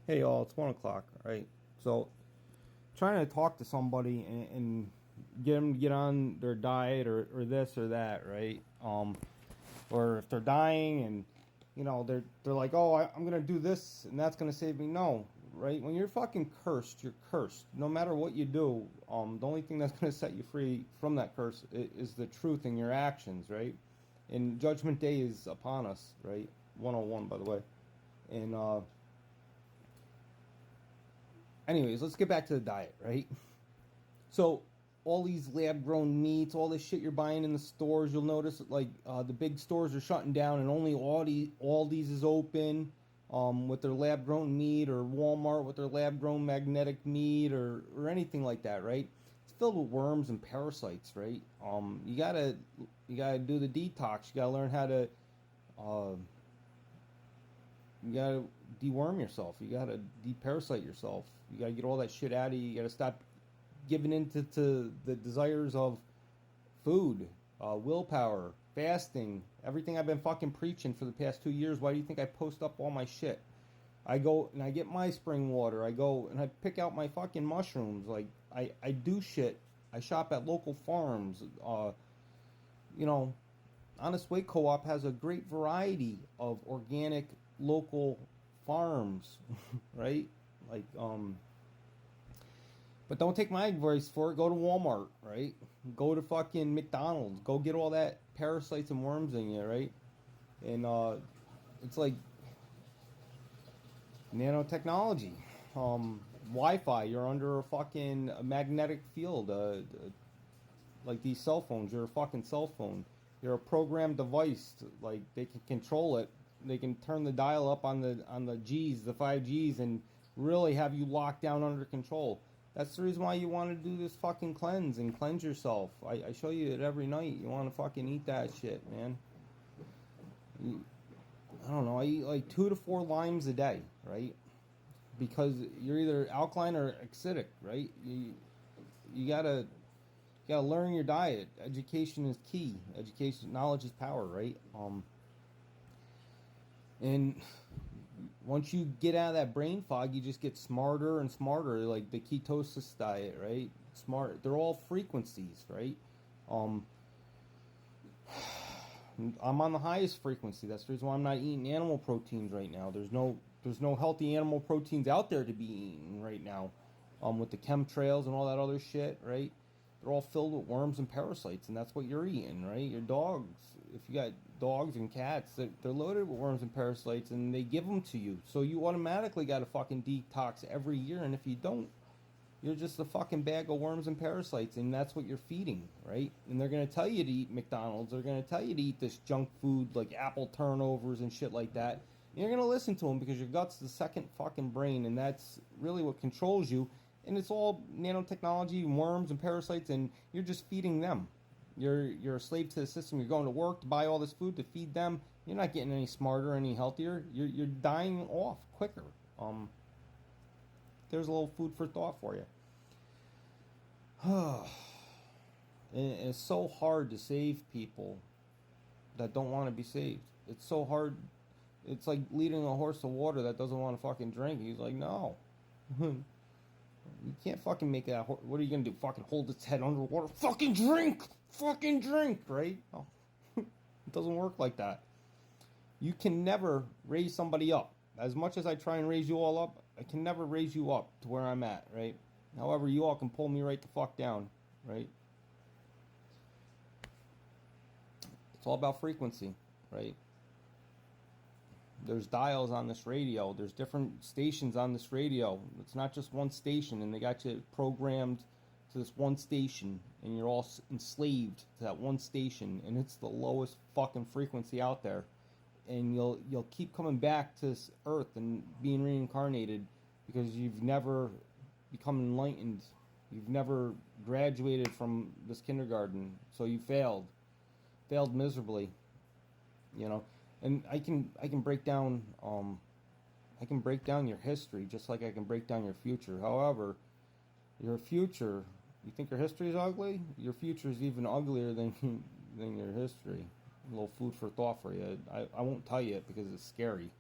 Hey y'all, it's 1 o'clock, right? So, trying to talk to somebody and get them to get on their diet or this or that, right? Or if they're dying and they're like, oh, I'm gonna do this and that's gonna save me. No, right? When you're fucking cursed, you're cursed. No matter what you do, the only thing that's gonna set you free from that curse is the truth in your actions, right? And Judgment Day is upon us, right? 101, by the way, and anyways, let's get back to the diet, right? So, all these lab grown meats, all this shit you're buying in the stores, you'll notice like the big stores are shutting down and only Aldi's is open with their lab grown meat, or Walmart with their lab grown magnetic meat, or anything like that, right? It's filled with worms and parasites, right? You gotta do the detox. You gotta learn how to uh, you gotta deworm yourself. You gotta deparasite yourself. You gotta get all that shit out of you. You gotta stop giving in to the desires of food, willpower, fasting, everything I've been fucking preaching for the past 2 years. Why do you think I post up all my shit? I go and I get my spring water. I go and I pick out my fucking mushrooms. Like, I do shit. I shop at local farms. You know, Honest Way Co-op has a great variety of organic local farms, right? Like, but don't take my advice for it. Go to Walmart, right? Go to fucking McDonald's. Go get all that parasites and worms in you, right? And it's like nanotechnology, Wi-Fi. You're under a fucking magnetic field. Like these cell phones, you're a fucking cell phone. You're a programmed device. Like, they can control it. They can turn the dial up on the G's, the 5Gs, and really have you locked down under control. That's the reason why you want to do this fucking cleanse and cleanse yourself. I show you it every night. You want to fucking eat that shit, man. I don't know. I eat like 2 to 4 limes a day, right? Because you're either alkaline or acidic, right? You gotta learn your diet. Education is key. Education, knowledge is power, right? And once you get out of that brain fog, you just get smarter and smarter. Like the ketosis diet, right? Smart. They're all frequencies, right? Um, I'm on the highest frequency. That's the reason why I'm not eating animal proteins right now. There's no healthy animal proteins out there to be eaten right now. With the chemtrails and all that other shit, right? They're all filled with worms and parasites, and that's what you're eating, right? Your dogs, if you got dogs and cats, they're loaded with worms and parasites, and they give them to you. So you automatically got to fucking detox every year, and if you don't, you're just a fucking bag of worms and parasites, and that's what you're feeding, right? And they're gonna tell you to eat McDonald's. They're gonna tell you to eat this junk food like apple turnovers and shit like that. And you're gonna listen to them because your gut's the second fucking brain, and that's really what controls you. And it's all nanotechnology, worms and parasites, and you're just feeding them. You're a slave to the system. You're going to work to buy all this food to feed them. You're not getting any smarter, any healthier. You're dying off quicker. There's a little food for thought for you. And it's so hard to save people that don't want to be saved. It's so hard. It's like leading a horse to water that doesn't want to fucking drink. He's like, no. You can't fucking make that. What are you gonna do? Fucking hold its head underwater? Fucking drink! Fucking drink! Right? Oh. It doesn't work like that. You can never raise somebody up. As much as I try and raise you all up, I can never raise you up to where I'm at, right? However, you all can pull me right the fuck down, right? It's all about frequency, right? There's dials on this radio. There's different stations on this radio. It's not just one station, and they got you programmed to this one station, and you're all enslaved to that one station, and it's the lowest fucking frequency out there. And you'll keep coming back to this earth and being reincarnated because you've never become enlightened. You've never graduated from this kindergarten, so you failed miserably, you know. And I can break down your history just like I can break down your future. However, your future, you think your history is ugly? Your future is even uglier than than your history. A little food for thought for you. I won't tell you it because it's scary.